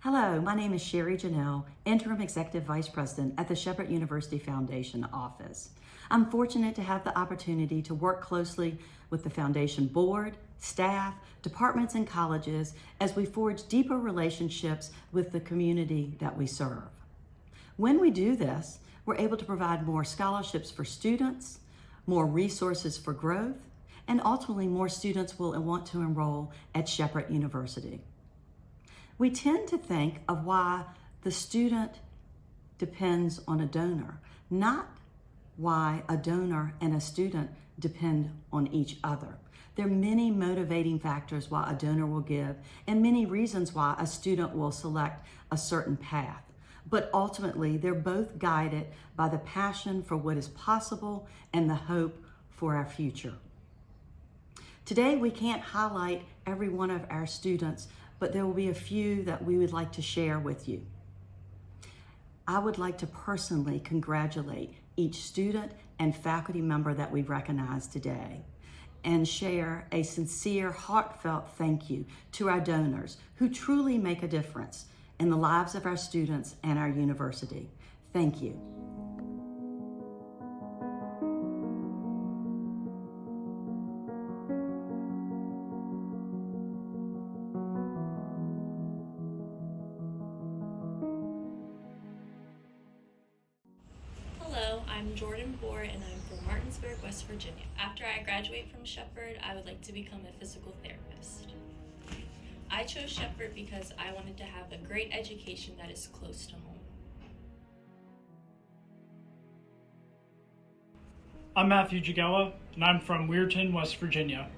Hello, my name is Sherri Janelle, Interim Executive Vice President at the Shepherd University Foundation Office. I'm fortunate to have the opportunity to work closely with the Foundation Board, staff, departments, and colleges as we forge deeper relationships with the community that we serve. When we do this, we're able to provide more scholarships for students, more resources for growth, and ultimately more students will want to enroll at Shepherd University. We tend to think of why the student depends on a donor, not why a donor and a student depend on each other. There are many motivating factors why a donor will give and many reasons why a student will select a certain path. But ultimately, they're both guided by the passion for what is possible and the hope for our future. Today, we can't highlight every one of our students, but there will be a few that we would like to share with you. I would like to personally congratulate each student and faculty member that we recognize today and share a sincere, heartfelt thank you to our donors who truly make a difference in the lives of our students and our university. Thank you. And I'm from Martinsburg, West Virginia. After I graduate from Shepherd, I would like to become a physical therapist. I chose Shepherd because I wanted to have a great education that is close to home. I'm Matthew Jagella, and I'm from Weirton, West Virginia.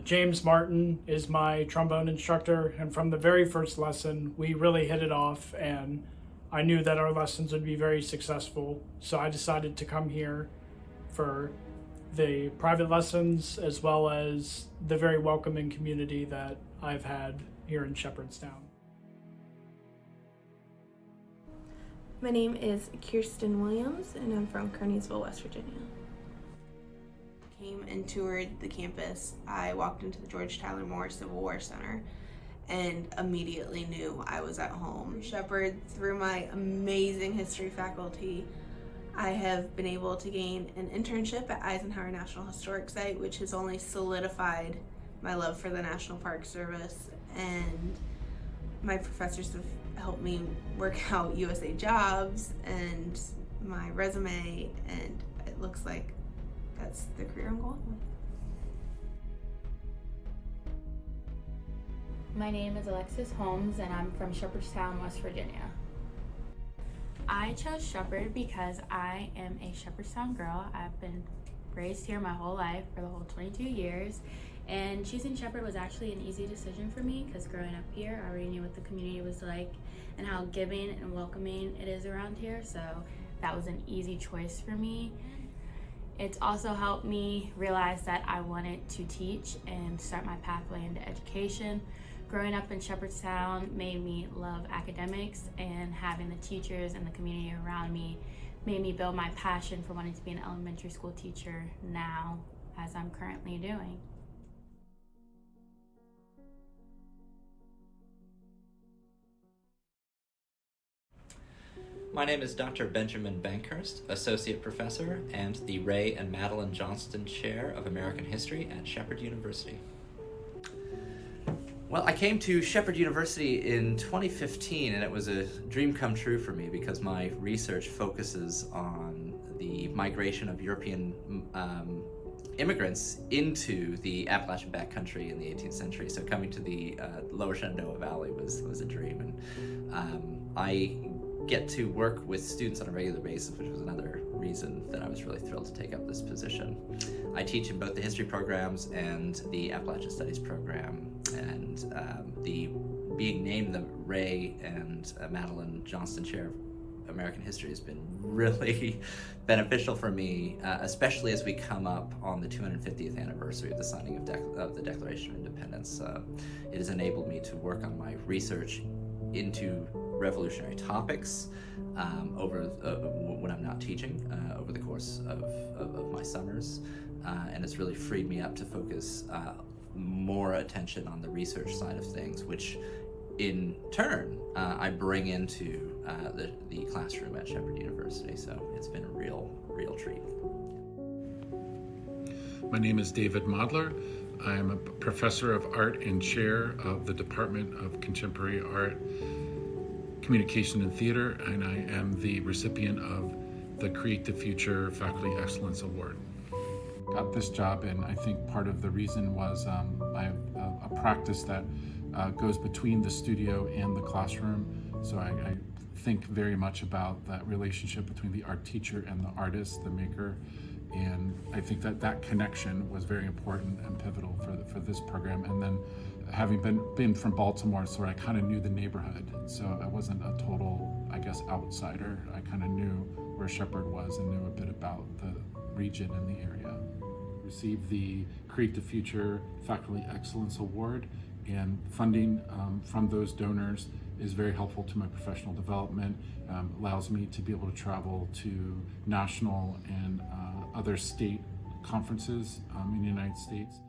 James Martin is my trombone instructor, and from the very first lesson, we really hit it off, and I knew that our lessons would be very successful, so I decided to come here for the private lessons as well as the very welcoming community that I've had here in Shepherdstown. My name is Kirsten Williams, and I'm from Kearneysville, West Virginia. Came and toured the campus. I walked into the George Tyler Moore Civil War Center and immediately knew I was at home. Shepherd, through my amazing history faculty, I have been able to gain an internship at Eisenhower National Historic Site, which has only solidified my love for the National Park Service, and my professors have helped me work out USA jobs and my resume, and it looks like that's the career I'm going with. My name is Alexis Holmes, and I'm from Shepherdstown, West Virginia. I chose Shepherd because I am a Shepherdstown girl. I've been raised here my whole life for the whole 22 years, and choosing Shepherd was actually an easy decision for me because growing up here, I already knew what the community was like and how giving and welcoming it is around here, so that was an easy choice for me. It's also helped me realize that I wanted to teach and start my pathway into education. Growing up in Shepherdstown made me love academics, and having the teachers and the community around me made me build my passion for wanting to be an elementary school teacher now, as I'm currently doing. My name is Dr. Benjamin Bankhurst, Associate Professor and the Ray and Madeline Johnston Chair of American History at Shepherd University. Well, I came to Shepherd University in 2015, and it was a dream come true for me because my research focuses on the migration of European immigrants into the Appalachian backcountry in the 18th century. So coming to the lower Shenandoah Valley was a dream, and I get to work with students on a regular basis, which was another reason that I was really thrilled to take up this position. I teach in both the history programs and the Appalachian Studies program, and the being named the Ray and Madeline Johnston Chair of American History has been really beneficial for me, especially as we come up on the 250th anniversary of the signing of the Declaration of Independence. It has enabled me to work on my research into revolutionary topics when I'm not teaching over the course of my summers, and it's really freed me up to focus more attention on the research side of things, which in turn, I bring into the classroom at Shepherd University. So it's been a real treat. My name is David Modler. I'm a professor of art and chair of the Department of Contemporary Art, Communication and Theater, and I am the recipient of the Create the Future Faculty Excellence Award. Got this job, and I think part of the reason was I have a practice that goes between the studio and the classroom. So I think very much about that relationship between the art teacher and the artist, the maker. And I think that connection was very important and pivotal for this program. And then having been from Baltimore, so I kind of knew the neighborhood. So I wasn't a total, I guess, outsider. I kind of knew where Shepherd was and knew a bit about the region and the area. Received the Create the Future Faculty Excellence Award, and funding from those donors is very helpful to my professional development, allows me to be able to travel to national and other state conferences in the United States.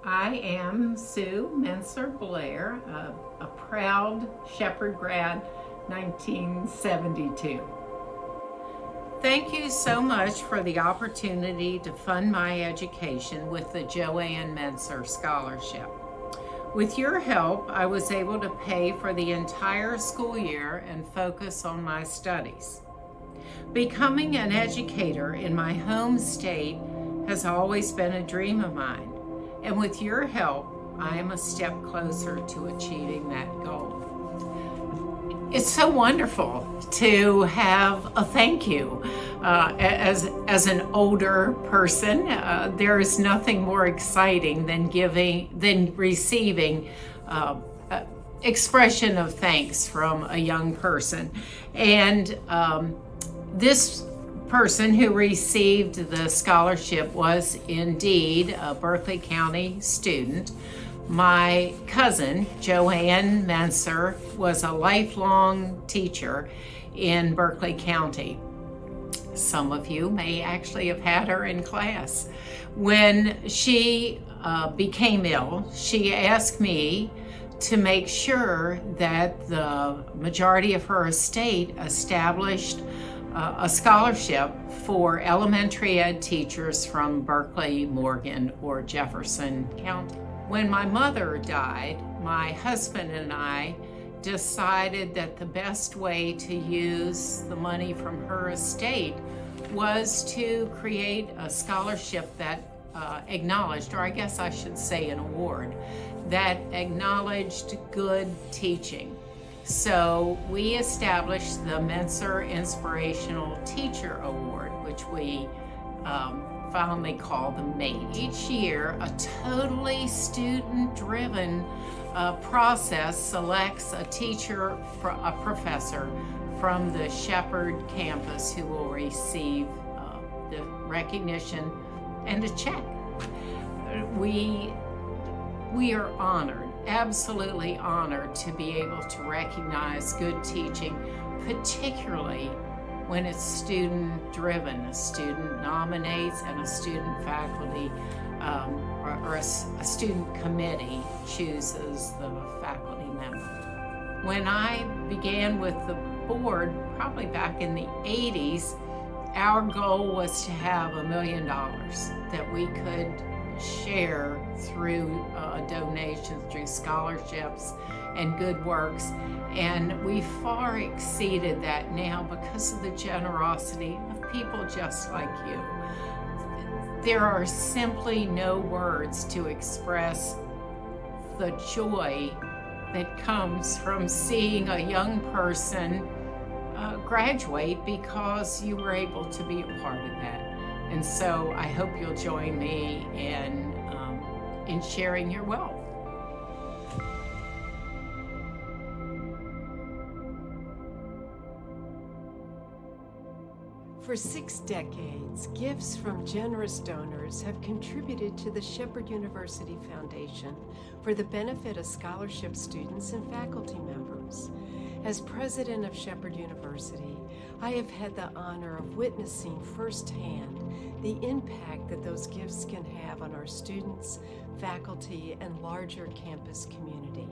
I am Sue Mentzer-Blair, a proud Shepherd grad, 1972. Thank you so much for the opportunity to fund my education with the Joanne Mentzer Scholarship. With your help, I was able to pay for the entire school year and focus on my studies. Becoming an educator in my home state has always been a dream of mine, and with your help, I am a step closer to achieving that goal. It's so wonderful to have a thank you. As an older person, there is nothing more exciting than receiving expression of thanks from a young person. And this person who received the scholarship was indeed a Berkeley County student. My cousin, Joanne Mentzer, was a lifelong teacher in Berkeley County. Some of you may actually have had her in class. When she became ill, she asked me to make sure that the majority of her estate established a scholarship for elementary ed teachers from Berkeley, Morgan, or Jefferson County. When my mother died, my husband and I decided that the best way to use the money from her estate was to create a scholarship that acknowledged, or I guess I should say an award, that acknowledged good teaching. So we established the Mentzer Inspirational Teacher Award, which we fondly call the MATE. Each year, a totally student-driven process selects a teacher, a professor from the Shepherd campus who will receive the recognition and a check. We are honored, absolutely honored, to be able to recognize good teaching, particularly when it's student-driven. A student nominates and a student faculty or a student committee chooses the faculty member. When I began with the board, probably back in the 80s, our goal was to have $1 million that we could share through donations, through scholarships and good works. And we far exceeded that now because of the generosity of people just like you. There are simply no words to express the joy that comes from seeing a young person graduate because you were able to be a part of that. And so I hope you'll join me in sharing your wealth. For 6 decades, gifts from generous donors have contributed to the Shepherd University Foundation for the benefit of scholarship students and faculty members. As president of Shepherd University, I have had the honor of witnessing firsthand the impact that those gifts can have on our students, faculty, and larger campus community.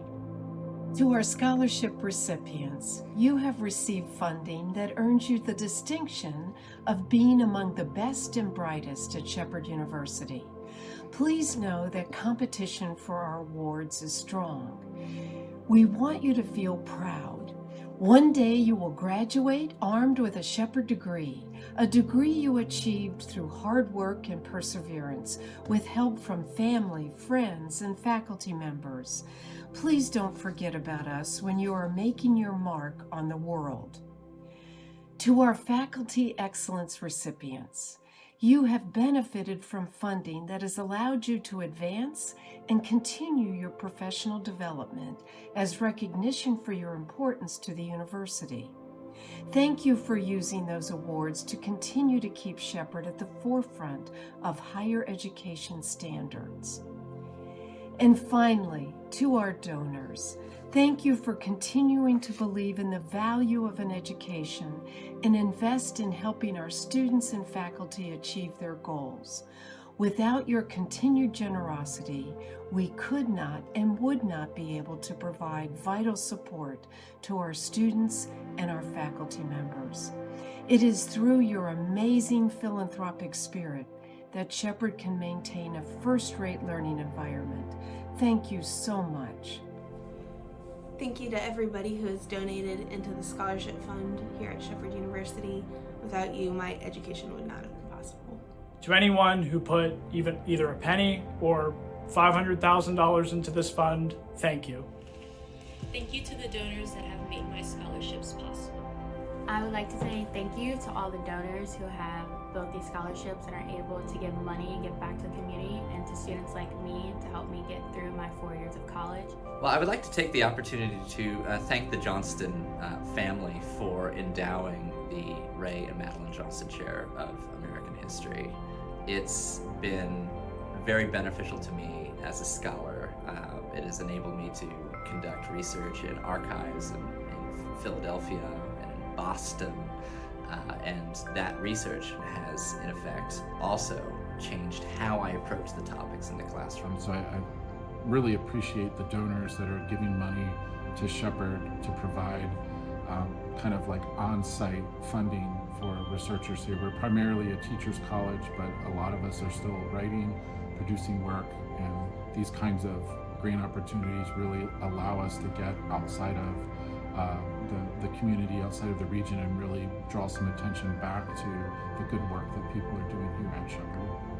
To our scholarship recipients, you have received funding that earns you the distinction of being among the best and brightest at Shepherd University. Please know that competition for our awards is strong. We want you to feel proud. One day you will graduate armed with a Shepherd degree, a degree you achieved through hard work and perseverance, with help from family, friends, and faculty members. Please don't forget about us when you are making your mark on the world. To our Faculty Excellence recipients, you have benefited from funding that has allowed you to advance and continue your professional development as recognition for your importance to the university. Thank you for using those awards to continue to keep Shepherd at the forefront of higher education standards. And finally, to our donors, thank you for continuing to believe in the value of an education and invest in helping our students and faculty achieve their goals. Without your continued generosity, we could not and would not be able to provide vital support to our students and our faculty members. It is through your amazing philanthropic spirit that Shepherd can maintain a first-rate learning environment. Thank you so much. Thank you to everybody who has donated into the scholarship fund here at Shepherd University. Without you, my education would not have been possible. To anyone who put either a penny or $500,000 into this fund, thank you. Thank you to the donors that have made my scholarships possible. I would like to say thank you to all the donors who have built these scholarships and are able to give money and give back to the community, and to students like me to help me get through my 4 years of college. Well, I would like to take the opportunity to thank the Johnston family for endowing the Ray and Madeline Johnston Chair of American History. It's been very beneficial to me as a scholar. It has enabled me to conduct research in archives in Philadelphia and in Boston, and that research has, in effect, also changed how I approach the topics in the classroom. So I really appreciate the donors that are giving money to Shepherd to provide kind of like on-site funding for researchers here. We're primarily a teacher's college, but a lot of us are still writing, producing work, and these kinds of grant opportunities really allow us to get outside of the community, outside of the region, and really draw some attention back to the good work that people are doing here at Shepherd.